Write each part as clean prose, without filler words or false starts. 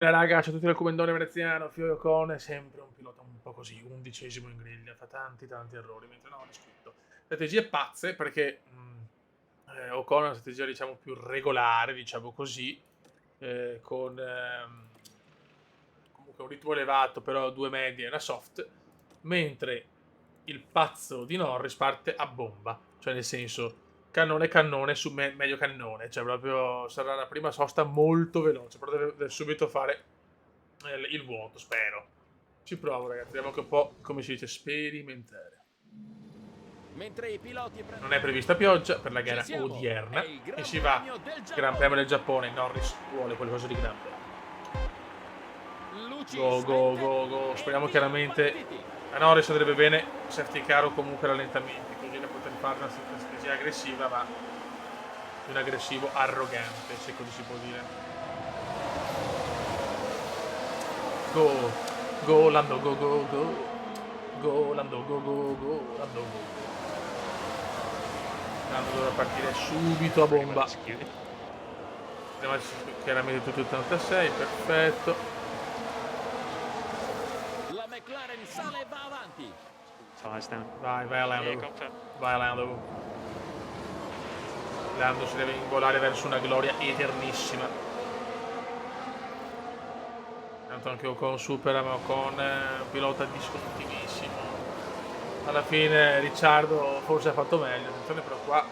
Raga, c'è tutto il commendone veneziano, Fio Ocon è sempre un pilota un po' così, 11° in griglia, fa tanti errori, mentre no, è scritto. Strategie pazze, perché Ocon è una strategia diciamo più regolare, diciamo così, con comunque un ritmo elevato, però due medie e una soft, mentre il pazzo di Norris parte a bomba, cioè nel senso cannone su medio cannone, cioè proprio sarà la prima sosta molto veloce, però deve subito fare il vuoto, spero. Ci provo ragazzi, vediamo che un po', come si dice, sperimentare. Mentre i piloti Non è prevista pioggia per la gara siamo. È odierna il e Gran si va Premio del Gran Giappone. Premio del Giappone, Norris vuole qualcosa di grande. Luci Go, go, spente go, go. e Speriamo via chiaramente partiti. a Norris andrebbe bene safety car o comunque rallentamenti, così da poter fare una strategia aggressiva, ma un aggressivo arrogante, se così si può dire. Go, go Lando, go, go, go. Go Lando, go, go, go. Lando, go, go. Lando dovrà partire subito a bomba. Chiaramente tutti 86, perfetto. La McLaren sale e va avanti. Vai Lando. Vai Lando. Lando si deve involare verso una gloria eternissima. Tanto anche Ocon supera, ma Ocon è un pilota discontinuissimo. Alla fine Ricciardo forse ha fatto meglio. Attenzione però qua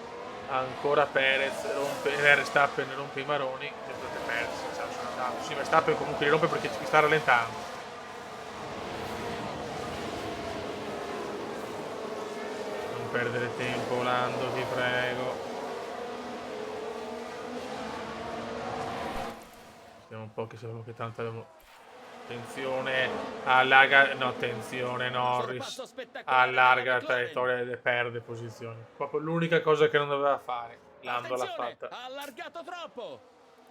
ancora Perez rompe, Verstappen rompe i maroni. Perez, sono andato. Sì, Verstappen comunque li rompe perché ci sta rallentando. Non perdere tempo, Lando, ti prego. Vediamo un po' che sembra che tanto avevo. Attenzione, allarga. No, attenzione, Norris. Allarga la traiettoria e perde posizioni. Proprio l'unica cosa che non doveva fare. Lando l'ha fatta. Ha allargato troppo.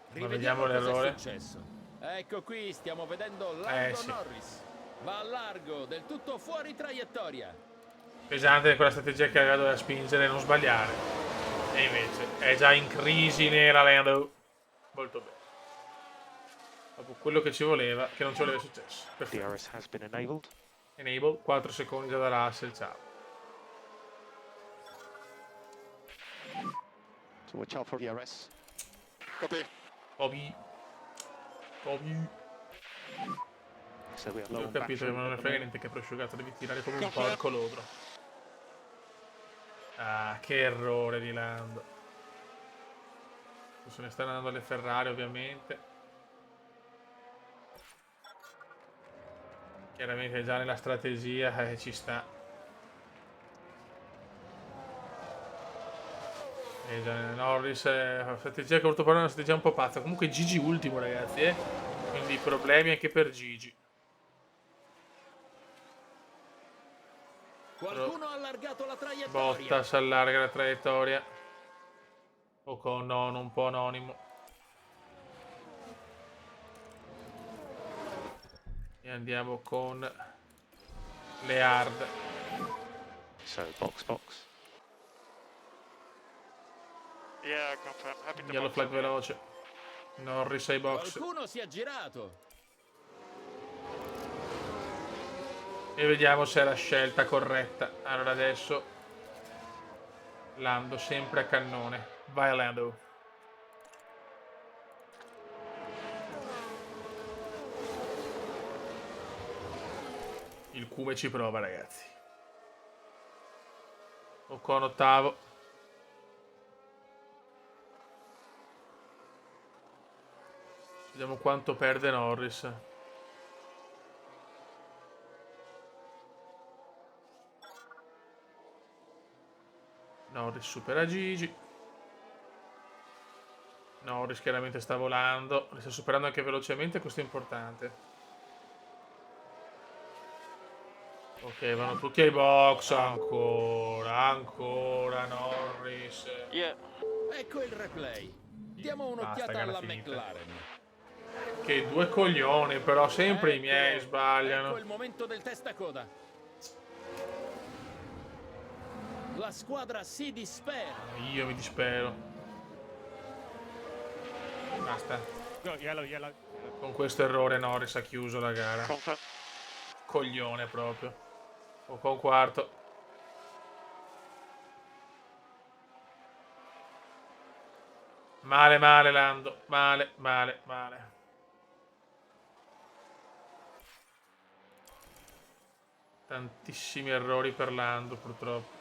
Ma vediamo Rivediamo cos'è l'errore. successo. Ecco qui, stiamo vedendo Lando Sì. Norris. Va a largo, del tutto fuori traiettoria. Pesante quella strategia che aveva dovuto spingere e non sbagliare. E invece è già in crisi nera Lando. Molto bene. Dopo quello che ci voleva, che non ci voleva successo. Perfetto. DRS has been enabled. Enable, 4 secondi già da Russell, ciao. So watch out for DRS. Toby. So we are Io low ho on capito che battery. non ne frega niente che è prosciugato, devi tirare come un porco logro. Ah, che errore di Lando. Se ne stanno andando alle Ferrari ovviamente. Chiaramente già nella strategia ci sta. E già Norris, la strategia che ho voluto fare è una strategia un po' pazza. Comunque Gigi ultimo ragazzi, quindi problemi anche per Gigi. Qualcuno ha allargato la traiettoria. Bottas allarga la traiettoria. Ocon no, un po' anonimo. E andiamo con le hard. So box. Yeah, confirm. Happy to Yellow flag veloce. Norris ai box. Qualcuno si è girato. E vediamo se è la scelta corretta. Allora adesso Lando sempre a cannone. Vai Lando. Il Cume ci prova ragazzi. Ocon ottavo. Vediamo quanto perde Norris. Norris supera Gigi. Norris chiaramente sta volando. Li sta superando anche velocemente, questo è importante. Ok, vanno tutti ai box. Ancora Norris. Yeah. Ecco il replay. Diamo un'occhiata gara alla finita. McLaren. Che due coglioni, però sempre i miei Ecco sbagliano. il momento del testacoda. La squadra si dispera. Io mi dispero. Basta. Go, yellow. Con questo errore Norris ha chiuso la gara. Confirm. Coglione proprio. O con quarto. Male, male Lando. Male, male, male. Tantissimi errori per Lando, purtroppo.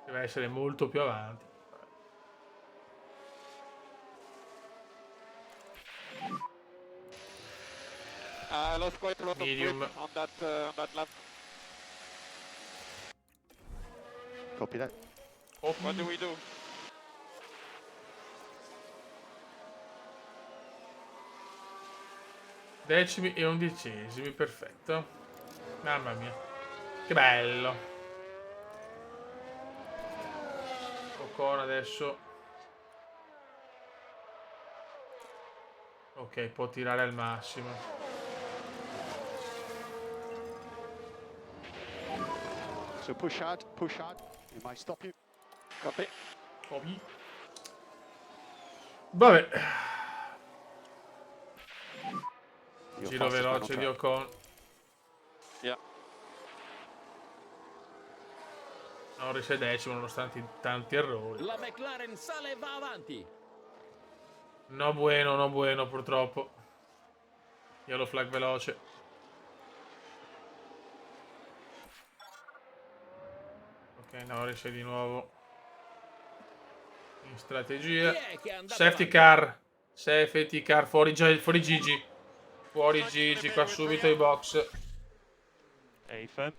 Deve essere molto più avanti. I lost quite a lot Medium. of grip on that lap. Copy that. What do we do? Decimi e undicesimi, perfetto. Mamma mia. Che bello. Ocon adesso. Ok, può tirare al massimo. So push hard, push hard. It might stop you. Copy. Copy. Vabbè. You're Giro fastest man on veloce di track. Ocon. Yeah. Norris è decimo nonostante tanti errori. La McLaren sale e va avanti. No bueno, no bueno purtroppo. Yellow flag veloce. Ok, Norris è di nuovo in strategia. Chi è che è andato Safety avanti? car. Safety car. Fuori Gigi. Fuori Gigi. Qua subito i box. A firm.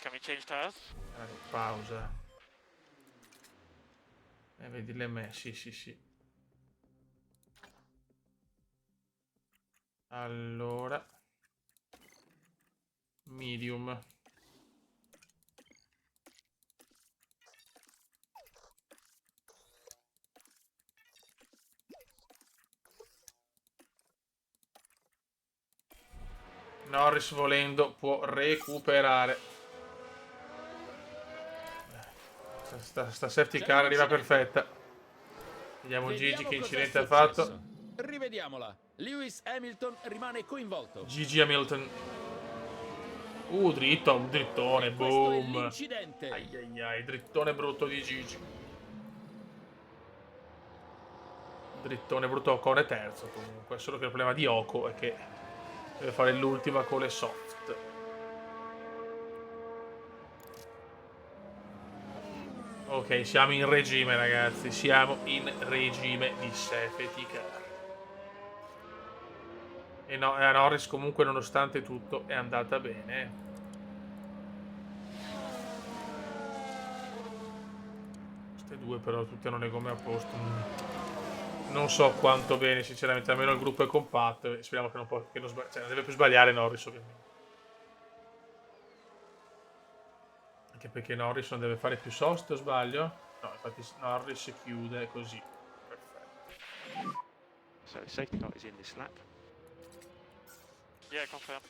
Can we change tires? Pausa. Vedi le me. Sì, sì, sì. Allora. Medium. Norris volendo può recuperare. Sta safety car arriva perfetta. Vediamo Gigi che incidente ha fatto. Rivediamola. Lewis Hamilton rimane coinvolto. Gigi Hamilton. Dritto, un drittone, E questo è boom. l'incidente. Ai ai ai, drittone brutto di Gigi. Drittone brutto. Ocon è terzo comunque. Solo che il problema di Oco è che deve fare l'ultima con le soft. Ok, siamo in regime ragazzi. Siamo in regime di safety car. E no, a Norris comunque nonostante tutto è andata bene. Queste due però tutte hanno le gomme a posto. Non so quanto bene sinceramente, almeno il gruppo è compatto e speriamo che non cioè, non deve più sbagliare Norris ovviamente. Anche perché Norris non deve fare più sost o sbaglio? No, infatti Norris chiude così. Perfetto. So safety car is in this lap. Yeah, confirm.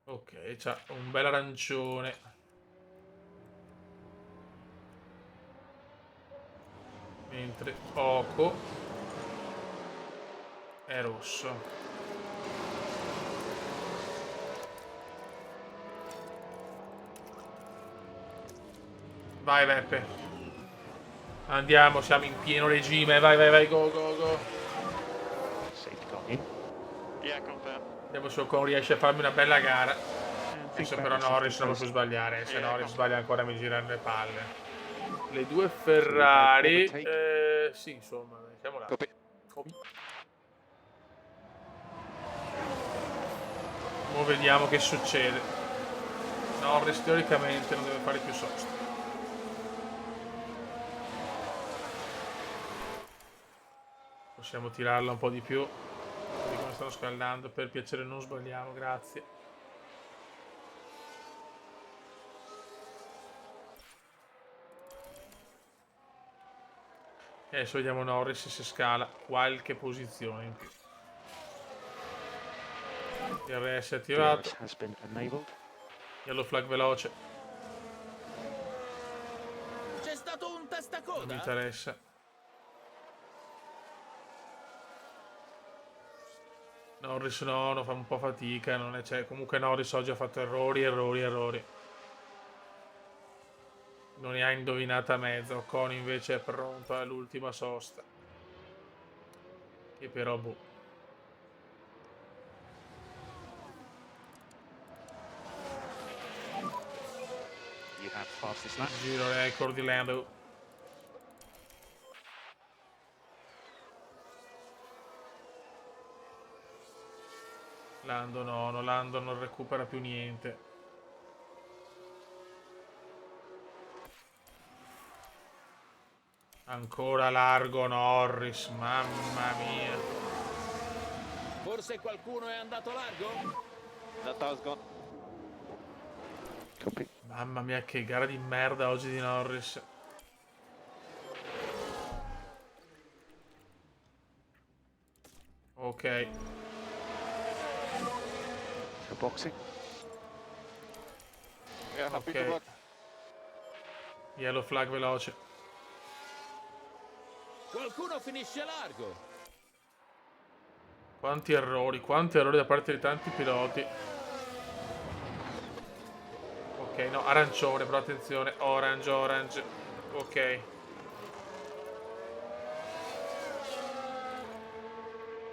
Ok, c'ha un bel arancione. Mentre Oco è rosso. Vai Beppe. Andiamo, siamo in pieno regime. Vai, vai, vai, go, go, go. Safety car in. Yeah, confirm. Vediamo se Ocon riesce a farmi una bella gara. And think Adesso back però to Norris safety non può first. sbagliare. Se Norris sbaglia ancora mi girano le palle. Le due So Ferrari. we have Sì, insomma, siamo là. Copy. Copy. Ora vediamo che succede. Norris teoricamente non deve fare più sosta. Possiamo tirarla un po' di più. Vedi come stanno scaldando. Per piacere non sbagliamo, grazie. E adesso vediamo Norris se scala qualche posizione in più. DRS attivato. DRS has been enabled. Yellow flag veloce. C'è stato un Non mi testacoda. interessa. Norris no, fa un po' fatica, non è, cioè, comunque Norris oggi ha fatto errori. Non ne ha indovinata mezzo. Ocon invece è pronto all'ultima sosta. Che però boh. You have fastest lap. Giro record di Lando. Lando non recupera più niente. Ancora largo Norris, mamma mia. Forse qualcuno è andato largo? That car's gone. Copy. Mamma mia che gara di merda oggi di Norris. Ok. So boxing. Yeah, happy to Ok. work. Yellow flag veloce. Qualcuno finisce largo. Quanti errori da parte di tanti piloti. Ok, no, arancione, però attenzione. Orange. Ok.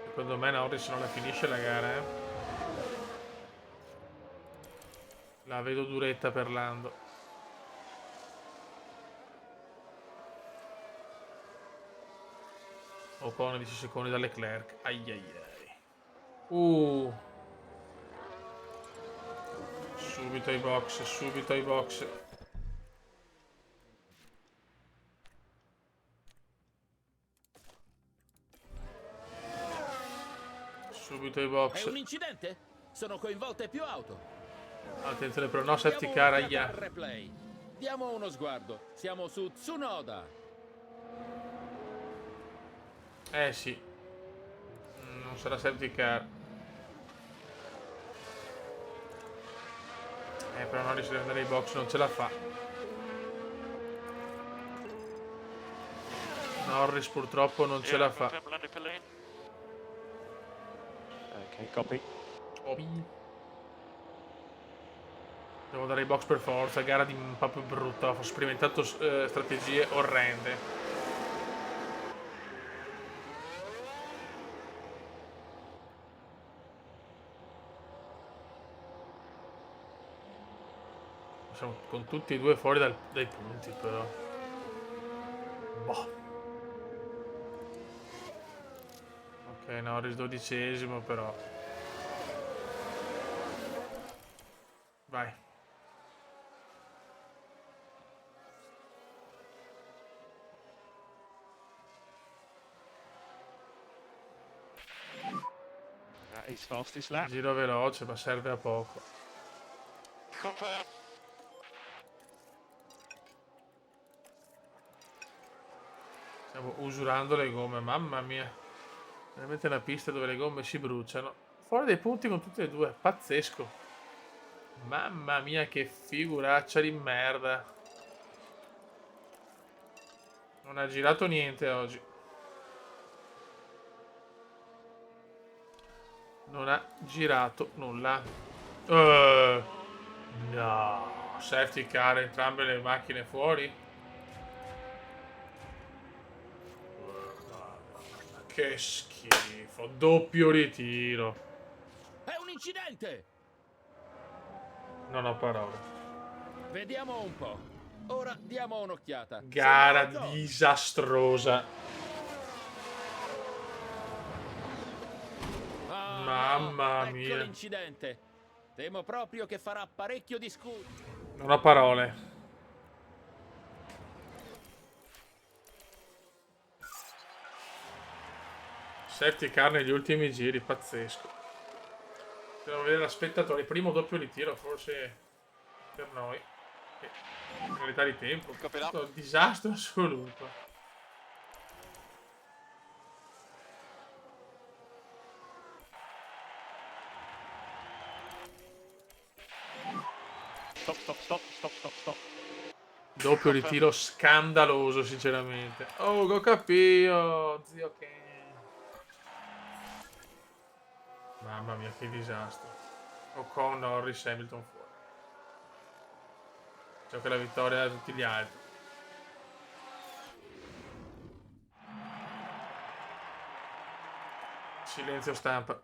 Secondo me Norris non la finisce la gara, eh. La vedo duretta per Lando. Ocon 10 secondi da Leclerc. Ai. Subito ai box. Subito ai box. È un incidente? Sono coinvolte più auto. Attenzione però, no safety Diamo car, un'occhiata aia. al replay. Diamo uno sguardo. Siamo su Tsunoda. Eh sì. Non sarà safety car. Però non riesce ad andare ai box, non ce la fa. Norris purtroppo non ce Yeah, la fa. confirm Lando for lane. Okay, copy. Devo andare ai box per forza, gara di un po' più brutta. Ho sperimentato strategie orrende. Siamo con tutti e due fuori dai punti però. Boh. Ok, Norris 12esimo però. Vai. That is fastest lap. Giro veloce, ma serve a poco. Confirm. Stiamo usurando le gomme, mamma mia. Veramente una pista dove le gomme si bruciano. Fuori dai punti con tutte e due, pazzesco. Mamma mia che figuraccia di merda. Non ha girato niente oggi. Non ha girato nulla. No. Safety car, entrambe le macchine fuori. Che schifo. Doppio ritiro. È un incidente! Non ho parole. Vediamo un po'. Ora diamo un'occhiata. Gara Sembra Ocon. disastrosa. Ah, Mamma ecco mia. l'incidente. Temo proprio che farà parecchio discutere. Non ho parole. Safety car negli ultimi giri, pazzesco. Devo vedere spettatore. Primo doppio ritiro, forse per noi. In realtà di tempo. Copy that. Tutto disastro assoluto. Stop. Doppio ritiro scandaloso, sinceramente. Oh, go capio, zio Ken. Mamma mia, che disastro. Ocon, Norris, Hamilton fuori. Gioca la vittoria a tutti gli altri. Silenzio stampa.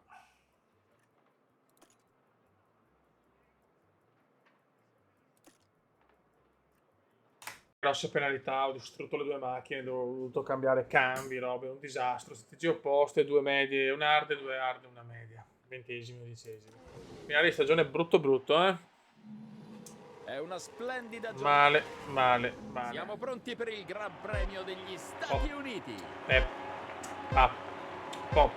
Grosse penalità, ho distrutto le due macchine, ho dovuto cambiare cambi, robe, un disastro. Strategie opposte, 2 medie, un hard, 2 hard, una media. 20esimi, 11esimi. Finale di stagione brutto brutto, eh? È una splendida giornata. Male, male, male. Siamo pronti per il Gran Premio degli Stati Uniti. Up, pop.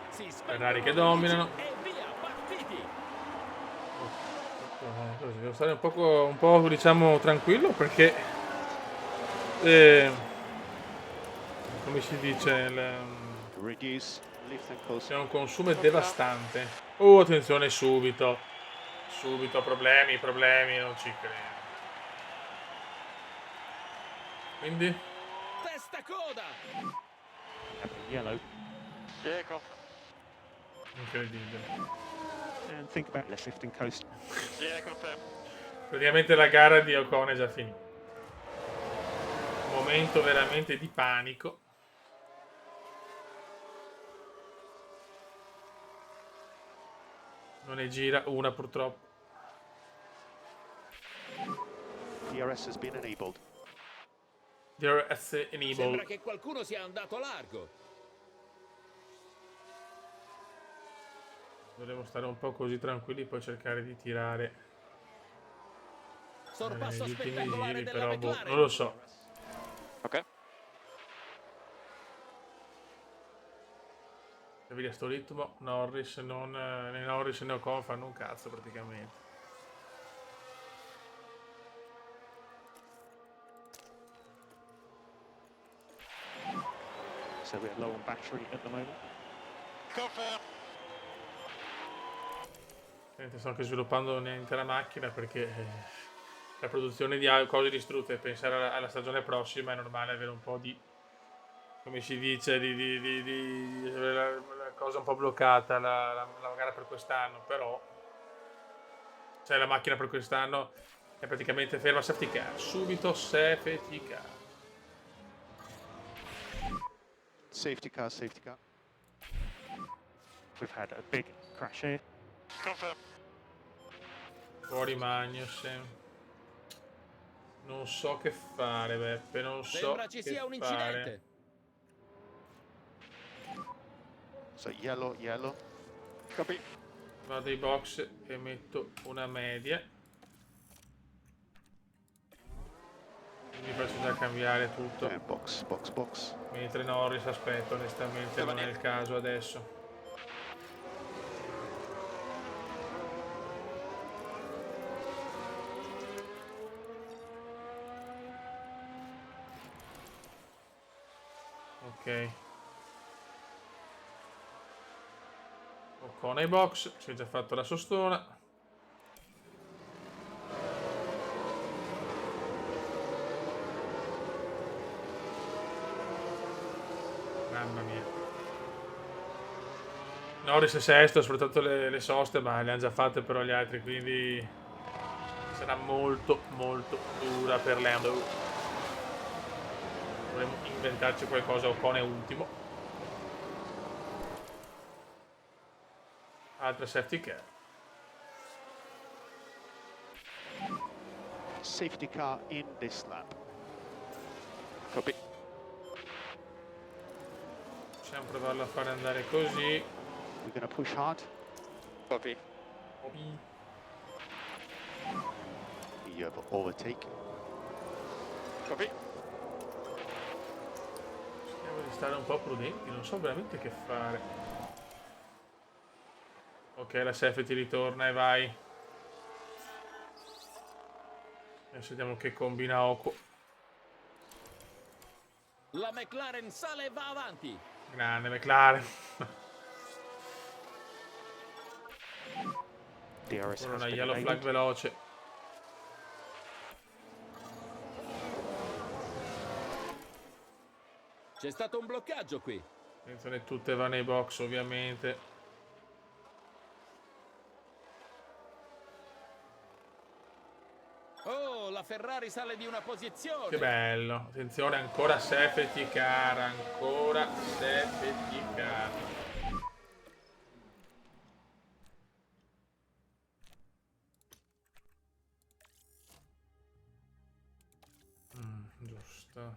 Si Ferrari che spengono le luci dominano. e via, partiti. Così, devo stare un po' diciamo tranquillo perché come si dice Reduce, lift and coast. c'è un consumo devastante. Attenzione, subito problemi, non ci credo. Quindi Testa coda. Yellow. Vehicle. incredibile. And think about less lift and coast. Yeah, confirm. Praticamente la gara di Ocon è già finita. Momento veramente di panico. Non ne gira una purtroppo. DRS has been enabled. DRS Sembra enable. che qualcuno sia andato largo. Dovremmo stare un po' così tranquilli, poi cercare di tirare Sorpasso gli ultimi spettacolare giri, della però boh, McLaren. non lo so. Okay. Se vedi a sto ritmo, Norris né Norris né Ocon fanno un cazzo praticamente. So we're low on battery at the moment. Confirm. Sto anche sviluppando un'intera macchina perché la produzione di cose distrutte e pensare alla stagione prossima è normale avere un po' di, come si dice, di avere la cosa un po' bloccata, la gara per quest'anno, però cioè la macchina per quest'anno è praticamente ferma. Safety car, subito safety car. Safety car, safety car. We've had a big crash here. Confirm. Fuori Magnussen. Non so che fare, Beppe, non so Sembra ci che sia un fare. incidente. So yellow. Copy. Vado ai box e metto una media. Quindi faccio già cambiare tutto. And box. Mentre Norris aspetta, onestamente non è il caso adesso. Ok. Ocon ai box, si è già fatto la sostona. Mamma mia. Norris è sesto, soprattutto le soste, ma le hanno già fatte però gli altri, quindi sarà molto dura per Lando. Dovremmo inventarci qualcosa. Ocon è ultimo. Altra safety car. Safety car in this lap. Copy. Possiamo provarlo a fare andare così. We're going to push hard. Copy. You have overtaken. Copy. Cerchiamo di stare un po' prudenti, non so veramente che fare. Ok, la safety ritorna e vai. Adesso vediamo che combina Ocon. La McLaren sale e va avanti. Grande McLaren. DRS Con has una been yellow flag enabled. veloce. C'è stato un bloccaggio qui. Attenzione, tutte vanno nei box ovviamente. Oh, la Ferrari sale di una posizione. Che bello. Attenzione, ancora safety car. Ancora safety car. Giusto.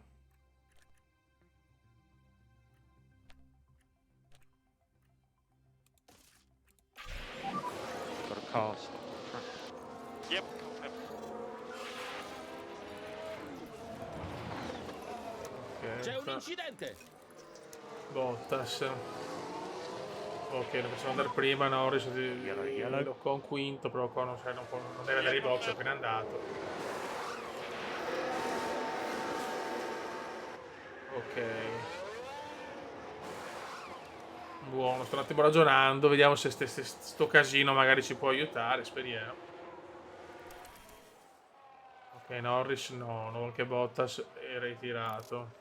Got a car stop on track. Yep, confirm. C'è un Ok. incidente. Bottas. Ok, lo possiamo andare prima. Norris Yellow. lo con quinto, però qua non deve andare in box, è appena andato. Ok. Buono, sto un attimo ragionando, vediamo se sto casino magari ci può aiutare, speriamo. Ok, Norris no, non che Bottas è ritirato.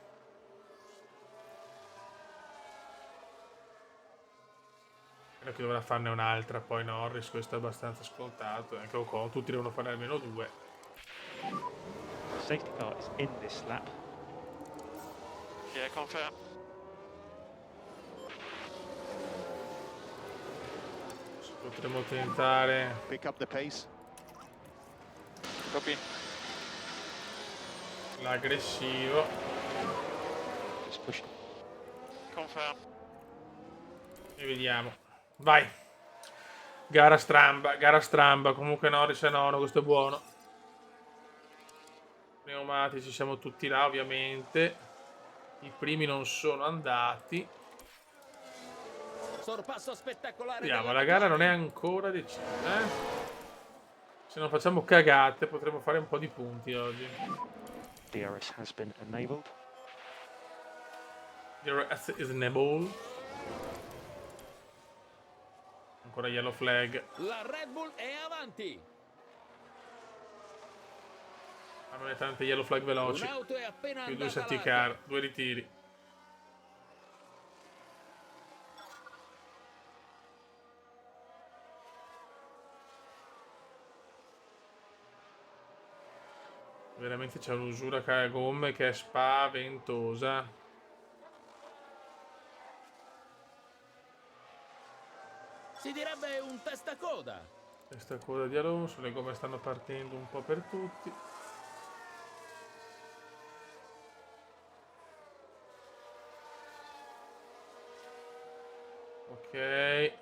Credo che dovrà farne un'altra poi Norris, questo è abbastanza scontato. Anche Ocon, tutti devono fare almeno due. Safety car is in this lap. Yeah, confirm. Potremmo tentare. Pick up the pace. Copy. L'aggressivo. Just push. Confirm. E vediamo. Vai. Gara stramba. Comunque Norris è nono, questo è buono. Pneumatici, siamo tutti là ovviamente. I primi non sono andati. Sorpasso spettacolare. Vediamo, della la gara non è McLaren. ancora decisa. Se non facciamo cagate potremo fare un po' di punti oggi. DRS has been enabled. DRS is enabled. Ancora yellow flag. La Red Bull è avanti. Hanno le tante yellow flag veloci. Un'auto è appena Più due andata safety larga. car, due ritiri. Veramente c'è un'usura a gomme che è spaventosa. Si direbbe un testacoda. Questa coda di Alonso, le gomme stanno partendo un po' per tutti. Ok.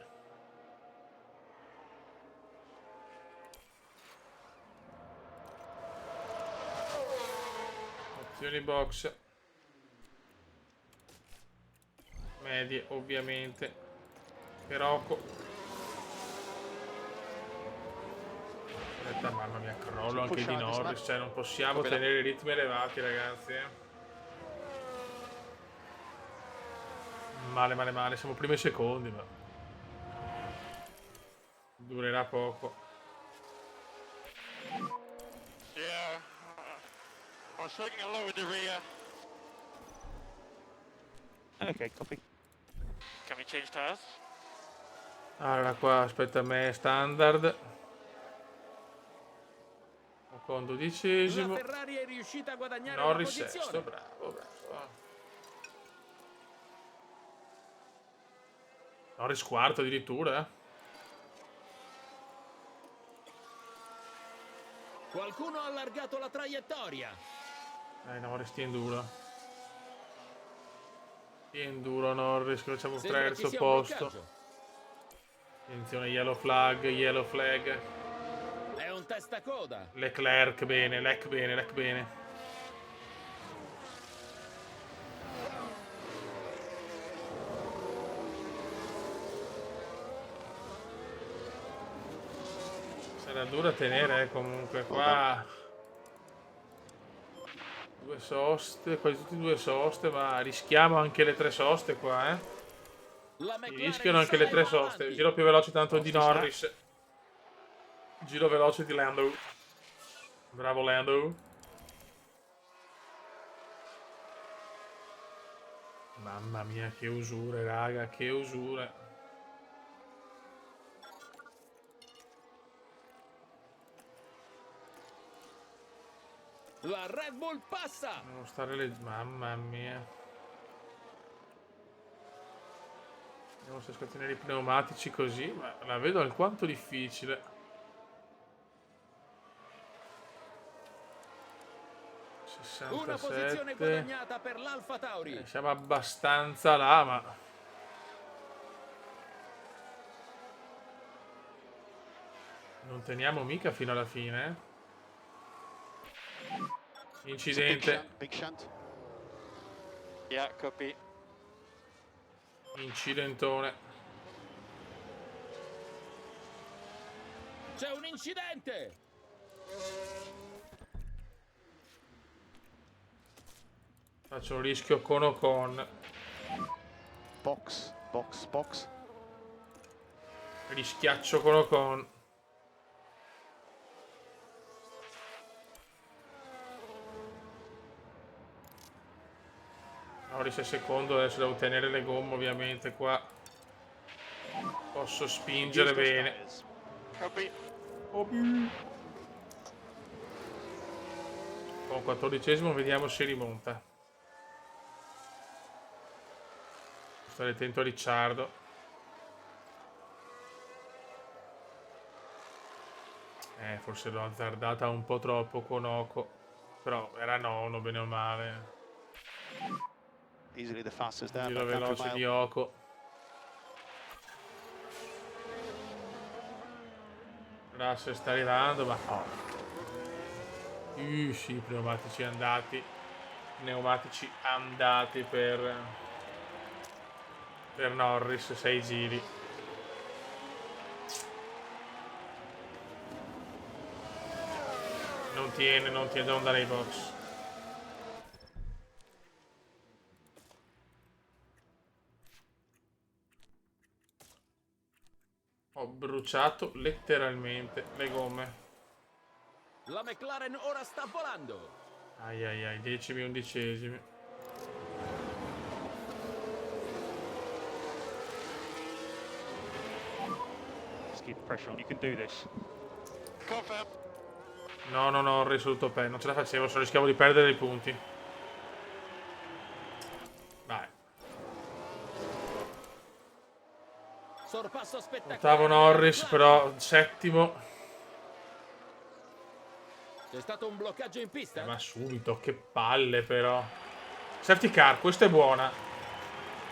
Opzioni box. Medie, ovviamente. Perocco. Aspetta, mamma mia, crollo anche di Norris. Cioè, non possiamo tenere i ritmi elevati, ragazzi. Male. Siamo primi e secondi, ma durerà poco. Yeah. I was taking a low in the rear. Okay, copy. Can we change tires? Allora, qua aspetta a me, standard. Con La 12esimo. Ferrari è riuscita a guadagnare Norris una posizione. sesto, bravo. Norris quarto addirittura, eh. Qualcuno ha allargato la traiettoria. Dai, Norris, ti enduro. Ti enduro, Norris, che facciamo Sembra ci terzo sia un posto. bloccaggio. Attenzione, yellow flag. È un testacoda. Leclerc bene. Sarà dura tenere, comunque, qua. Due soste, quasi tutti due soste, ma rischiamo anche le tre soste qua, eh. La Mi McLaren rischiano anche le tre sale soste. avanti. Giro più veloce tanto di Norris. Giro veloce di Lando. Bravo Lando. Mamma mia, che usure, raga, che usure. La Red Bull passa! Devo stare le... Mamma mia. Vediamo se scatenare i pneumatici così, ma la vedo alquanto difficile. 67. Una posizione guadagnata per l'Alfa Tauri. Siamo abbastanza là, ma... non teniamo mica fino alla fine. Incidente. Big shunt. Yeah, copy. Incidentone. C'è un incidente! Faccio un rischio con Ocon. Box, box, box. Rischiaccio con Ocon. Norris è secondo, adesso devo tenere le gomme ovviamente qua. Posso spingere bene. Copy. Con 14esimo vediamo se rimonta. Stare attento a Ricciardo. Forse l'ho azzardata un po' troppo con Oco. Però era nono, bene o male. Easily the fastest there. Giro but country veloce mile. di Oco. Russell sta arrivando, ma... sì, pneumatici andati. Pneumatici andati per Norris, 6 giri. Non tiene, devo andare ai box. Ho bruciato letteralmente le gomme. La McLaren ora sta volando. Ai ai ai, decimi, undicesimi. Just keep the pressure on. You can do this. Confirm. No, ho risoluto per. Non ce la facevo, solo rischiavo di perdere i punti. Vai. Sorpasso spettacolare. Ottavo Norris, però settimo. C'è stato un bloccaggio in pista? Ma subito, che palle però. Safety car, questa è buona.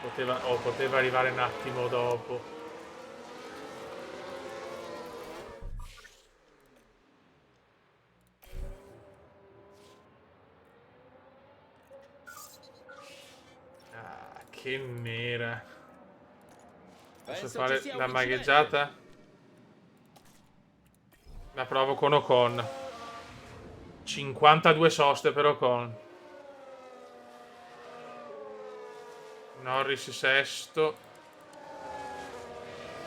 Poteva arrivare un attimo dopo. Ah, che nera. Posso Penso fare ci sia la un magheggiata? La provo con Ocon. 52 soste per Ocon. Norris sesto.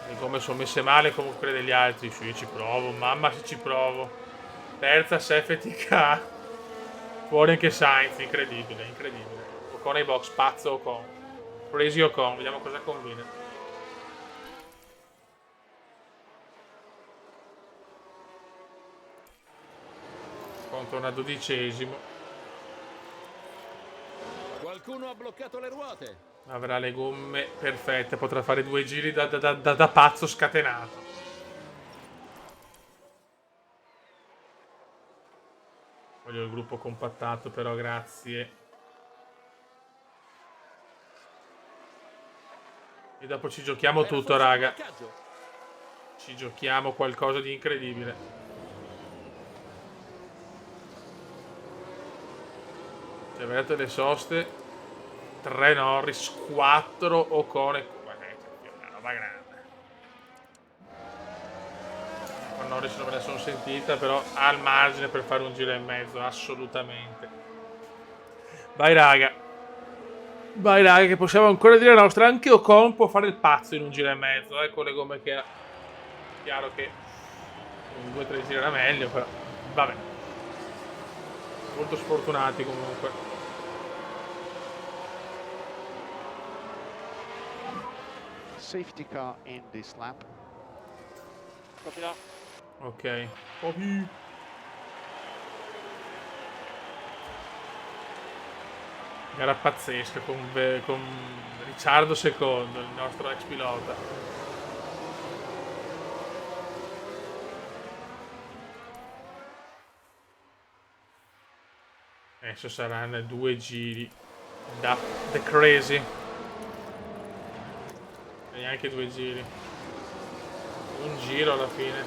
Le gomme sono messe male come quelle degli altri. Sì, ci provo. Mamma se ci provo. Terza safety car. Fuori anche Sainz. Incredibile, incredibile. Ocon ai box. Pazzo Ocon. Presi Ocon. Vediamo cosa combina. Torna 12esimo. Qualcuno ha bloccato le ruote. Avrà le gomme perfette. Potrà fare 2 giri da pazzo scatenato. Voglio il gruppo compattato, però grazie. E dopo ci giochiamo tutto, raga. Ci giochiamo qualcosa di incredibile. Cioè, vedete le soste. 3 Norris, 4 Ocon e... una roba grande. Con Norris non me la sono sentita, però ha il margine per fare un giro e mezzo, assolutamente. Vai raga. Vai raga, che possiamo ancora dire la nostra. Anche Ocon può fare il pazzo in un giro e mezzo, con le gomme che ha. Chiaro che in 2-3 giri era meglio, però vabbè. Molto sfortunati comunque. safety car in this lap. Copy that. Ok. Copy. Gara pazzesca con Ricciardo secondo, il nostro ex pilota. Adesso saranno 2 giri da The Crazy. E neanche 2 giri. Un giro alla fine.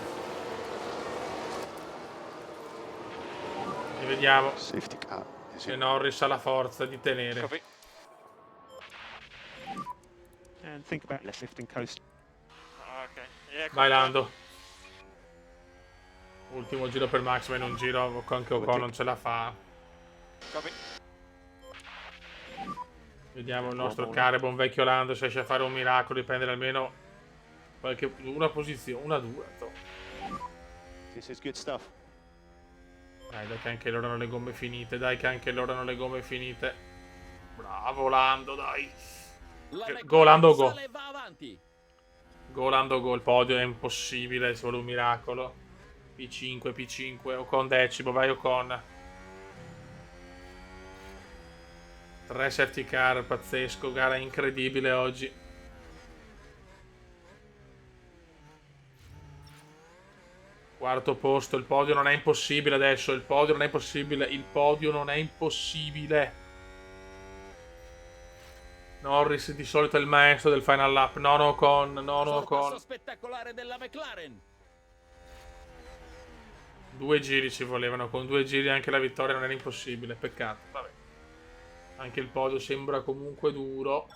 E vediamo Safety car. se Norris ha la forza di tenere. Copy. And think about less lifting coast. Okay. Yeah, copy Vai that. Lando. Ultimo giro per Max, ma in un giro anche Ocon non ce la fa. Copy. Vediamo il nostro caro buon vecchio Lando se riesce a fare un miracolo di prendere almeno una posizione, una, due. This is good stuff. Dai che anche loro hanno le gomme finite, dai che anche loro hanno le gomme finite. Bravo Lando, dai. Go Lando, go. Sale e va avanti. Go Lando, go. Il podio è impossibile, è solo un miracolo. P5, P5, Ocon decimo, vai Ocon. 3 safety car, pazzesco, gara incredibile oggi. Quarto posto, il podio non è impossibile adesso, il podio non è impossibile, il podio non è impossibile. Norris di solito è il maestro del final lap, non Ocon, non Sorpasso Ocon. spettacolare della McLaren. 2 giri ci volevano, con 2 giri anche la vittoria non era impossibile, peccato, vabbè. Anche il podio sembra comunque duro.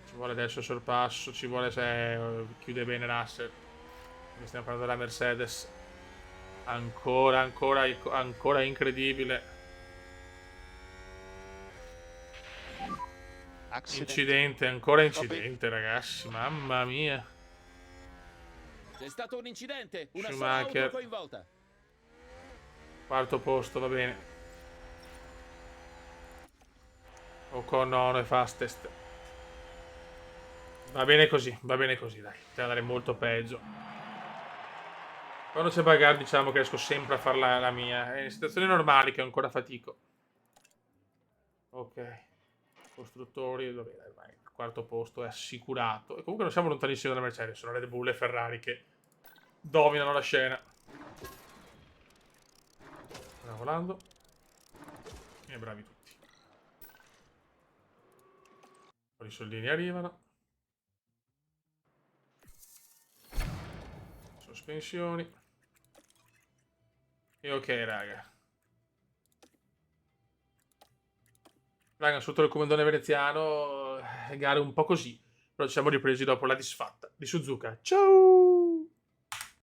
Ci vuole adesso il sorpasso, ci vuole se chiude bene Russell. Stiamo parlando della Mercedes. Ancora incredibile. Accident. Incidente, ancora incidente ragazzi, mamma mia. C'è stato un incidente, una sola Schumacher. auto coinvolta. Quarto posto, va bene. Ocon nono e fastest. Va bene così, dai. Deve andare molto peggio. Quando c'è bagarre diciamo che riesco sempre a fare la mia. È in situazioni normali che ancora fatico. Ok. Costruttori, va bene, vai. Il quarto posto è assicurato. E comunque non siamo lontanissimi dalla Mercedes, sono Red Bull e Ferrari che dominano la scena. Bravo Lando. E bravi tutti. Poi i soldini arrivano. Sospensioni. E ok raga. Raga, sotto il comandone veneziano, gare un po' così. Però ci siamo ripresi dopo la disfatta di Suzuka. Ciao!